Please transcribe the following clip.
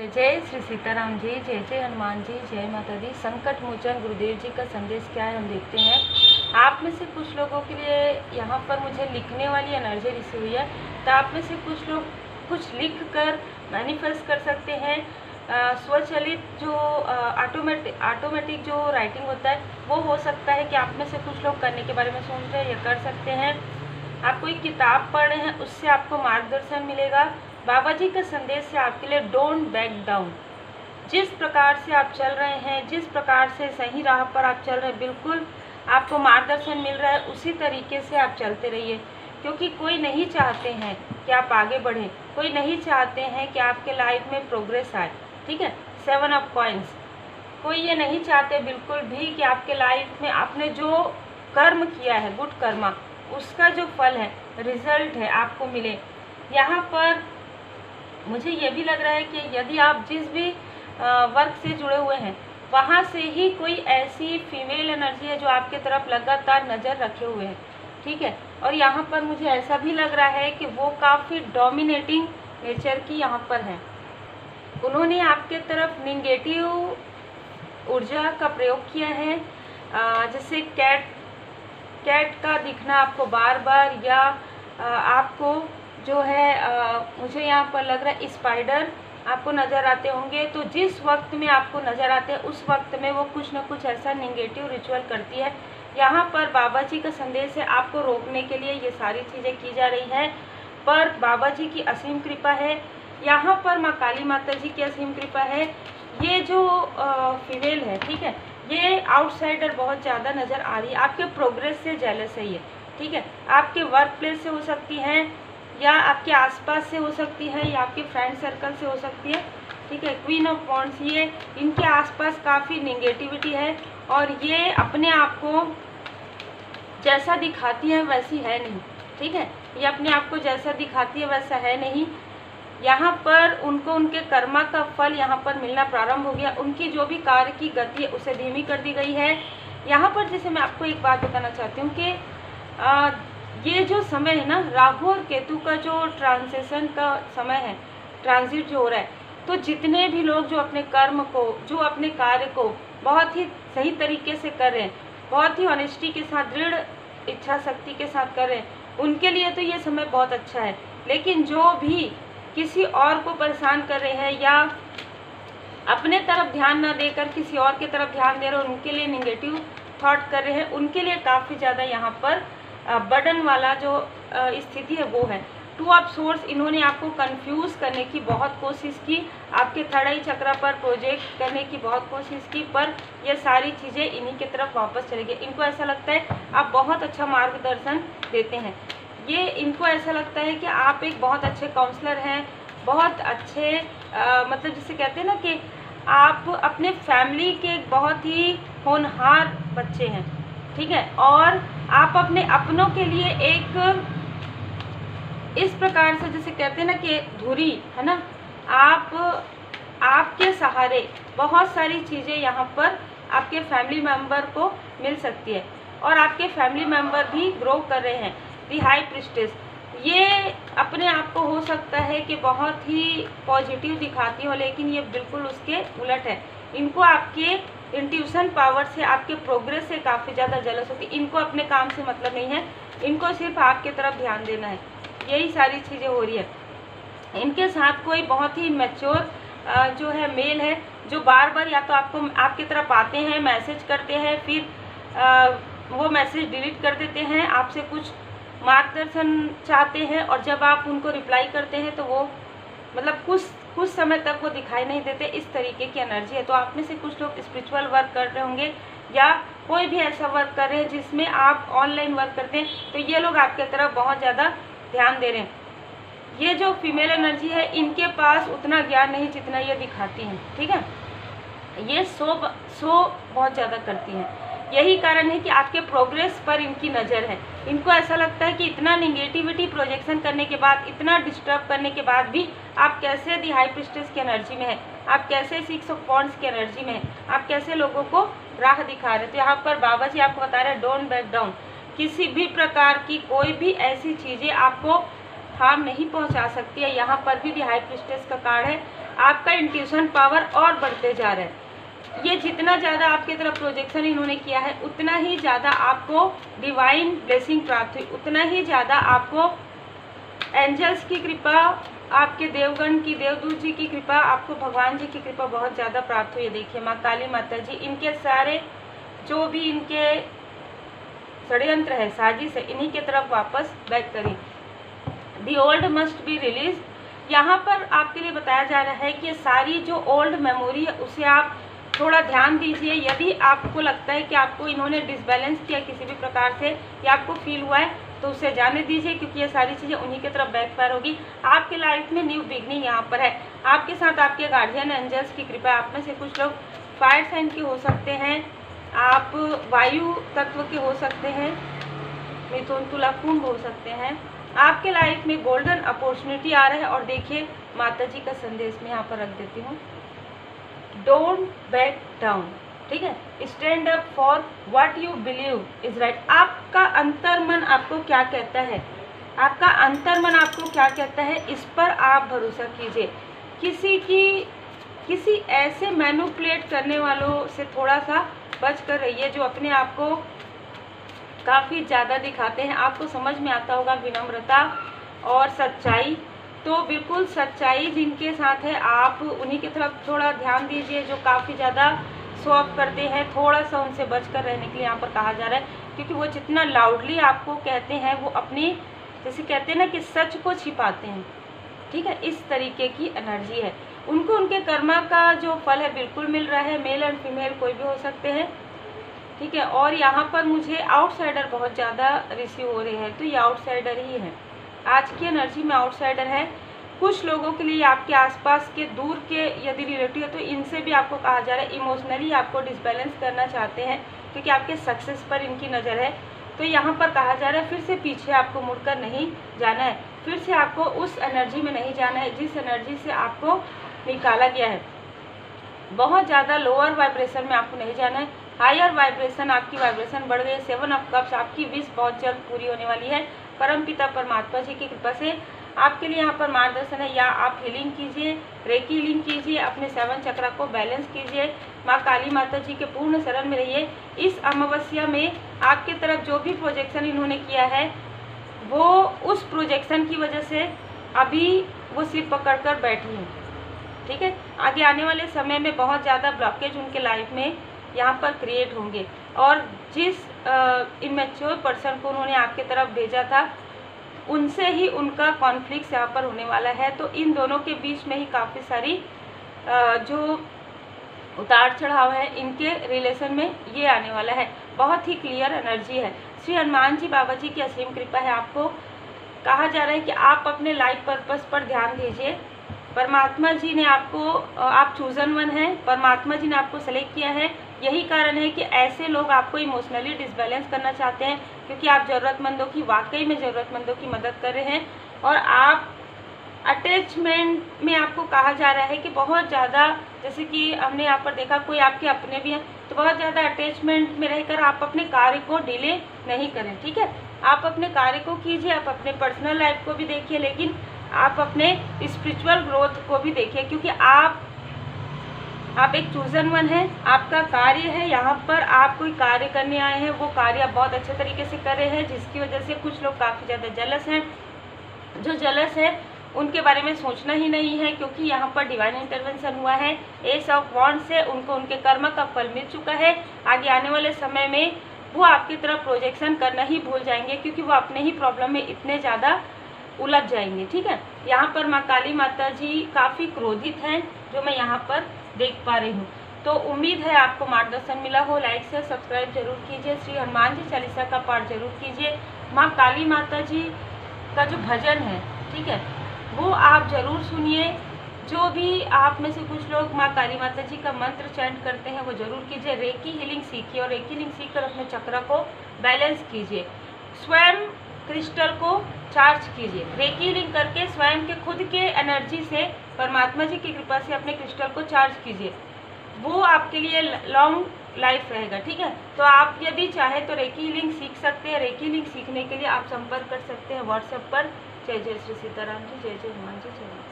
जय श्री सीताराम जी, जय जय हनुमान जी, जय माता दी। संकट मोचन गुरुदेव जी का संदेश क्या है हम देखते हैं। आप में से कुछ लोगों के लिए यहाँ पर मुझे लिखने वाली एनर्जी रिसीव हुई है, तो आप में से कुछ लोग कुछ लिख कर मैनिफेस्ट कर सकते हैं। स्वचालित जो ऑटोमेटिक जो राइटिंग होता है वो हो सकता है कि आप में से कुछ लोग करने के बारे में सोच रहे हैं या कर सकते हैं। आप कोई किताब पढ़ रहे हैं, उससे आपको मार्गदर्शन मिलेगा। बाबा जी का संदेश है आपके लिए, डोंट बैक डाउन। जिस प्रकार से आप चल रहे हैं, जिस प्रकार से सही राह पर आप चल रहे हैं, बिल्कुल आपको मार्गदर्शन मिल रहा है, उसी तरीके से आप चलते रहिए। क्योंकि कोई नहीं चाहते हैं कि आप आगे बढ़ें, कोई नहीं चाहते हैं कि आपके लाइफ में प्रोग्रेस आए। ठीक है, 7 ऑफ कॉइन्स, कोई ये नहीं चाहते बिल्कुल भी कि आपके लाइफ में आपने जो कर्म किया है, गुड कर्मा, उसका जो फल है, रिजल्ट है, आपको मिले। यहाँ पर मुझे ये भी लग रहा है कि यदि आप जिस भी वर्क से जुड़े हुए हैं, वहाँ से ही कोई ऐसी फीमेल एनर्जी है जो आपके तरफ लगातार नज़र रखे हुए है। ठीक है, और यहाँ पर मुझे ऐसा भी लग रहा है कि वो काफ़ी डोमिनेटिंग नेचर की यहाँ पर है। उन्होंने आपके तरफ निगेटिव ऊर्जा का प्रयोग किया है, जैसे कैट का दिखना आपको बार बार, या आपको जो है मुझे यहाँ पर लग रहा है स्पाइडर आपको नज़र आते होंगे। तो जिस वक्त में आपको नज़र आते हैं उस वक्त में वो कुछ ना कुछ ऐसा निगेटिव रिचुअल करती है। यहाँ पर बाबा जी का संदेश है, आपको रोकने के लिए ये सारी चीज़ें की जा रही हैं, पर बाबा जी की असीम कृपा है। यहाँ पर माँ काली माता जी की असीम कृपा है। ये जो फीमेल है, ठीक है, ये आउटसाइडर बहुत ज़्यादा नज़र आ रही है, आपके प्रोग्रेस से जेलस है ये। ठीक है, आपके वर्क प्लेस से हो सकती हैं, या आपके आसपास से हो सकती है, या आपके फ्रेंड सर्कल से हो सकती है। ठीक है, क्वीन ऑफ वॉन्ड्स, ये इनके आसपास काफ़ी नेगेटिविटी है, और ये अपने आप को जैसा दिखाती है वैसी है नहीं। ठीक है, ये अपने आप को जैसा दिखाती है वैसा है नहीं। यहाँ पर उनको उनके कर्मा का फल यहाँ पर मिलना प्रारंभ हो गया। उनकी जो भी कार्य की गति है उसे धीमी कर दी गई है। यहाँ पर जैसे मैं आपको एक बात बताना चाहती हूँ कि ये जो समय है ना, राहु और केतु का जो ट्रांजिशन का समय है, ट्रांजिट जो हो रहा है, तो जितने भी लोग जो अपने कर्म को, जो अपने कार्य को बहुत ही सही तरीके से कर रहे हैं, बहुत ही ऑनेस्टी के साथ, दृढ़ इच्छा शक्ति के साथ कर रहे हैं, उनके लिए तो ये समय बहुत अच्छा है। लेकिन जो भी किसी और को परेशान कर रहे हैं, या अपने तरफ ध्यान न देकर किसी और की तरफ ध्यान दे रहे हैं, उनके लिए निगेटिव थॉट कर रहे हैं, उनके लिए काफ़ी ज़्यादा यहाँ पर बर्डन वाला जो स्थिति है वो है। 2 ऑफ सोर्स, इन्होंने आपको कंफ्यूज करने की बहुत कोशिश की, आपके थर्ड आई चक्र पर प्रोजेक्ट करने की बहुत कोशिश की, पर ये सारी चीज़ें इन्हीं की तरफ वापस चली गई। इनको ऐसा लगता है आप बहुत अच्छा मार्गदर्शन देते हैं, ये इनको ऐसा लगता है कि आप एक बहुत अच्छे काउंसलर हैं, बहुत अच्छे मतलब जिसे कहते हैं ना कि आप अपने फैमिली के एक बहुत ही होनहार बच्चे हैं। ठीक है, और आप अपने अपनों के लिए एक इस प्रकार से जैसे कहते हैं ना कि धुरी है ना, आपके सहारे बहुत सारी चीज़ें यहाँ पर आपके फैमिली मेम्बर को मिल सकती है, और आपके फैमिली मेम्बर भी ग्रो कर रहे हैं। दी हाई प्रिस्टेस, ये अपने आप को हो सकता है कि बहुत ही पॉजिटिव दिखाती हो, लेकिन ये बिल्कुल उसके उलट है। इनको आपके इंट्यूशन पावर से, आपके प्रोग्रेस से काफ़ी ज़्यादा जलस होती है। इनको अपने काम से मतलब नहीं है, इनको सिर्फ आपके तरफ ध्यान देना है, यही सारी चीज़ें हो रही है। इनके साथ कोई बहुत ही मैच्योर जो है मेल है, जो बार बार या तो आपकी तरफ आते हैं, मैसेज करते हैं, फिर वो मैसेज डिलीट कर देते हैं, आपसे कुछ मार्गदर्शन चाहते हैं, और जब आप उनको रिप्लाई करते हैं तो वो मतलब कुछ समय तक वो दिखाई नहीं देते। इस तरीके की एनर्जी है। तो आप में से कुछ लोग स्पिरिचुअल वर्क कर रहे होंगे, या कोई भी ऐसा वर्क कर रहे हैं जिसमें आप ऑनलाइन वर्क करते हैं, तो ये लोग आपके तरफ बहुत ज़्यादा ध्यान दे रहे हैं। ये जो फीमेल एनर्जी है, इनके पास उतना ज्ञान नहीं जितना ये दिखाती हैं। ठीक है, ये शो बहुत ज़्यादा करती हैं। यही कारण है कि आपके प्रोग्रेस पर इनकी नज़र है। इनको ऐसा लगता है कि इतना निगेटिविटी प्रोजेक्शन करने के बाद, इतना डिस्टर्ब करने के बाद भी आप कैसे दी हाई प्रिस्टेस की एनर्जी में है, आप कैसे 6 ऑफ वॉन्ड्स की एनर्जी में है, आप कैसे लोगों को राह दिखा रहे हैं। तो यहाँ पर बाबा जी आपको बता रहे हैं, डोंट बैक डाउन। किसी भी प्रकार की कोई भी ऐसी चीज़ें आपको हार्म नहीं पहुंचा सकती है। यहाँ पर भी दी हाई प्रिस्टेस का कार्ड है। आपका इंट्यूशन पावर और बढ़ते जा रहा है। ये जितना ज़्यादा आपकी तरफ प्रोजेक्शन इन्होंने किया है उतना ही ज़्यादा आपको डिवाइन ब्लेसिंग प्राप्त हुई, उतना ही ज़्यादा आपको एंजल्स की कृपा, आपके देवगण की, देवदूत जी की कृपा, आपको भगवान जी की कृपा बहुत ज़्यादा प्राप्त हुई है। देखिए माँ काली माता जी इनके सारे जो भी इनके षड्यंत्र है, साजिश है, इन्हीं के तरफ वापस बैक करें। The old must be release. यहाँ पर आपके लिए बताया जा रहा है कि सारी जो ओल्ड मेमोरी है उसे आप थोड़ा ध्यान दीजिए। यदि आपको लगता है कि आपको इन्होंने डिसबैलेंस किया किसी भी प्रकार से या आपको फील हुआ है तो उसे जाने दीजिए, क्योंकि ये सारी चीज़ें उन्हीं की तरफ बैकफायर होगी। आपके लाइफ में न्यू बिगनिंग यहाँ पर है। आपके साथ आपके गार्डियन एंजल्स की कृपा। आप में से कुछ लोग फायर साइन के हो सकते हैं, आप वायु तत्व के हो सकते हैं, मिथुन तुला कुंभ हो सकते हैं। आपके लाइफ में गोल्डन अपॉर्चुनिटी आ रहा है। और देखिए माता जी का संदेश मैं यहाँ पर रख देती हूँ, डोंट बैक डाउन, ठीक है, stand up for what you believe is right. आपका अंतर्मन आपको क्या कहता है, आपका अंतर्मन आपको क्या कहता है, इस पर आप भरोसा कीजिए। किसी ऐसे मैनिपुलेट करने वालों से थोड़ा सा बच कर रहिए जो अपने आप को काफ़ी ज़्यादा दिखाते हैं। आपको समझ में आता होगा विनम्रता और सच्चाई, तो बिल्कुल सच्चाई जिनके साथ है आप उन्हीं की तरफ थोड़ा ध्यान दीजिए। जो काफ़ी ज़्यादा शो ऑफ करते हैं, थोड़ा सा उनसे बचकर रहने के लिए यहाँ पर कहा जा रहा है, क्योंकि वो जितना लाउडली आपको कहते हैं वो अपनी, जैसे कहते हैं ना कि सच को छिपाते हैं, ठीक है, इस तरीके की एनर्जी है। उनको उनके कर्मा का जो फल है बिल्कुल मिल रहा है। मेल एंड फीमेल कोई भी हो सकते हैं, ठीक है। और यहाँ पर मुझे आउटसाइडर बहुत ज़्यादा रिसीव हो रहे हैं, तो ये आउटसाइडर ही है। आज की एनर्जी में आउटसाइडर है। कुछ लोगों के लिए आपके आसपास के दूर के यदि रिलेटिव है तो इनसे भी आपको कहा जा रहा है इमोशनली आपको डिसबैलेंस करना चाहते हैं, क्योंकि आपके सक्सेस पर इनकी नज़र है। तो यहाँ पर कहा जा रहा है फिर से पीछे आपको मुड़कर नहीं जाना है, फिर से आपको उस एनर्जी में नहीं जाना है जिस एनर्जी से आपको निकाला गया है। बहुत ज़्यादा लोअर वाइब्रेशन में आपको नहीं जाना है, हायर वाइब्रेशन, आपकी वाइब्रेशन बढ़ गई है। 7 ऑफ कप्स, आपकी विश बहुत जल्द पूरी होने वाली है। परमपिता परमात्मा जी की कृपा से आपके लिए यहाँ पर मार्गदर्शन है। या आप हीलिंग कीजिए, रेकी हीलिंग कीजिए, अपने 7 चक्रा को बैलेंस कीजिए, माँ काली माता जी के पूर्ण शरण में रहिए। इस अमावस्या में आपके तरफ जो भी प्रोजेक्शन इन्होंने किया है वो उस प्रोजेक्शन की वजह से अभी वो सिर पकड़ कर बैठी हैं, ठीक है। आगे आने वाले समय में बहुत ज़्यादा ब्लॉकेज उनके लाइफ में यहाँ पर क्रिएट होंगे। और जिस इमेच्योर पर्सन को उन्होंने आपके तरफ भेजा था उनसे ही उनका कॉन्फ्लिक्ट यहाँ पर होने वाला है। तो इन दोनों के बीच में ही काफ़ी सारी जो उतार चढ़ाव है इनके रिलेशन में ये आने वाला है। बहुत ही क्लियर एनर्जी है। श्री हनुमान जी बाबा जी की असीम कृपा है। आपको कहा जा रहा है कि आप अपने लाइफ पर्पस पर ध्यान दीजिए। परमात्मा जी ने आपको, आप चूजन वन हैं, परमात्मा जी ने आपको सेलेक्ट किया है। यही कारण है कि ऐसे लोग आपको इमोशनली डिसबैलेंस करना चाहते हैं, क्योंकि आप ज़रूरतमंदों की, वाकई में ज़रूरतमंदों की मदद कर रहे हैं। और आप अटैचमेंट में आपको कहा जा रहा है कि बहुत ज़्यादा, जैसे कि हमने यहाँ पर देखा कोई आपके अपने भी हैं, तो बहुत ज़्यादा अटैचमेंट में रहकर आप अपने कार्य को डिले नहीं करें, ठीक है। आप अपने कार्य को कीजिए, आप अपने पर्सनल लाइफ को भी देखिए, लेकिन आप अपने स्पिरिचुअल ग्रोथ को भी देखिए, क्योंकि आप एक चूजन वन है। आपका कार्य है, यहाँ पर आप कोई कार्य करने आए हैं, वो कार्य आप बहुत अच्छे तरीके से कर रहे हैं, जिसकी वजह से कुछ लोग काफ़ी ज़्यादा जलस हैं। जो जलस है उनके बारे में सोचना ही नहीं है, क्योंकि यहाँ पर डिवाइन इंटरवेंशन हुआ है। एस ऑफ वॉन्ड से उनको उनके कर्म का फल मिल चुका है। आगे आने वाले समय में वो आपकी तरफ प्रोजेक्शन करना ही भूल जाएंगे, क्योंकि वो अपने ही प्रॉब्लम में इतने ज़्यादा उलझ जाएंगे, ठीक है। यहाँ पर माँ काली माता जी काफ़ी क्रोधित हैं, जो मैं यहाँ पर देख पा रही हूँ। तो उम्मीद है आपको मार्गदर्शन मिला हो। लाइक से सब्सक्राइब जरूर कीजिए। श्री हनुमान जी चालीसा का पाठ जरूर कीजिए। माँ काली माता जी का जो भजन है, ठीक है, वो आप जरूर सुनिए। जो भी आप में से कुछ लोग माँ काली माता जी का मंत्र चैंट करते हैं वो जरूर कीजिए। रेकी हीलिंग सीखिए और रेकी हीलिंग सीख कर अपने चक्र को बैलेंस कीजिए। स्वयं क्रिस्टल को चार्ज कीजिए। रेकी हीलिंग करके स्वयं के खुद के एनर्जी से, परमात्मा जी की कृपा से अपने क्रिस्टल को चार्ज कीजिए। वो आपके लिए लॉन्ग लाइफ रहेगा, ठीक है। तो आप यदि चाहे तो रेकी हीलिंग सीख सकते हैं। रेकी हीलिंग सीखने के लिए आप संपर्क कर सकते हैं व्हाट्सएप पर। जय जय श्री सीताराम जी, जय जय हनुमान जी, जय।